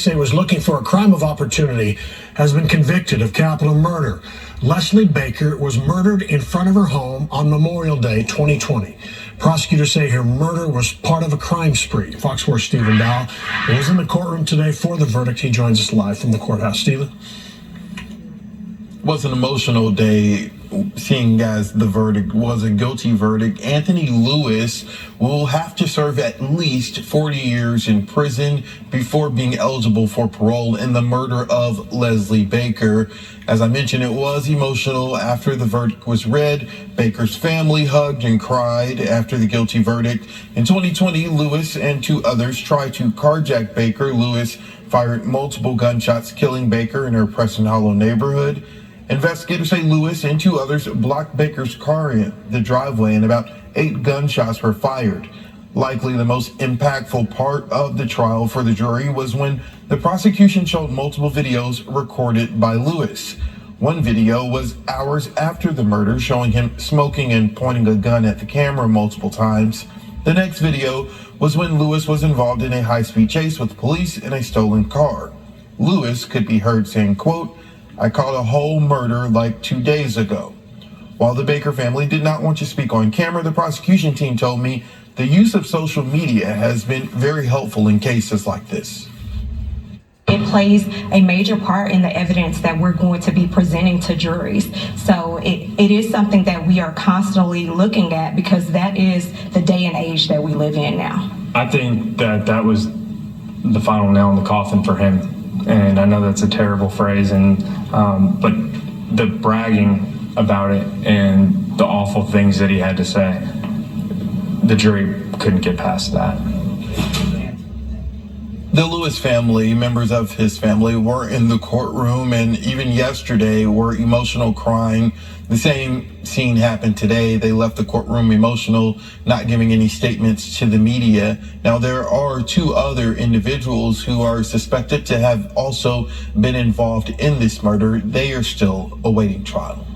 say was looking for a crime of opportunity, has been convicted of capital murder. Leslie Baker was murdered in front of her home on Memorial Day 2020. Prosecutors say her murder was part of a crime spree. Fox 4 Stephen Dow was in the courtroom today for the verdict. He joins us live from the courthouse. Stephen? It was an emotional day, seeing as the verdict was a guilty verdict. Anthony Lewis will have to serve at least 40 years in prison before being eligible for parole in the murder of Leslie Baker. As I mentioned, it was emotional after the verdict was read. Baker's family hugged and cried after the guilty verdict. In 2020, Lewis and two others tried to carjack Baker. Lewis fired multiple gunshots, killing Baker in her Preston Hollow neighborhood. Investigators say Lewis and two others blocked Baker's car in the driveway, and about 8 gunshots were fired. Likely the most impactful part of the trial for the jury was when the prosecution showed multiple videos recorded by Lewis. One video was hours after the murder, showing him smoking and pointing a gun at the camera multiple times. The next video was when Lewis was involved in a high-speed chase with police in a stolen car. Lewis could be heard saying, quote, "I caught a whole murder like 2 days ago." While the Baker family did not want to speak on camera, the prosecution team told me the use of social media has been very helpful in cases like this. It plays a major part in the evidence that we're going to be presenting to juries. So it is something that we are constantly looking at, because that is the day and age that we live in now. I think that was the final nail in the coffin for him. And I know that's a terrible phrase, but the bragging about it and the awful things that he had to say, the jury couldn't get past that. The Lewis family, members of his family, were in the courtroom, and even yesterday were emotional, crying. The same scene happened today. They left the courtroom emotional, not giving any statements to the media. Now, there are 2 other individuals who are suspected to have also been involved in this murder. They are still awaiting trial.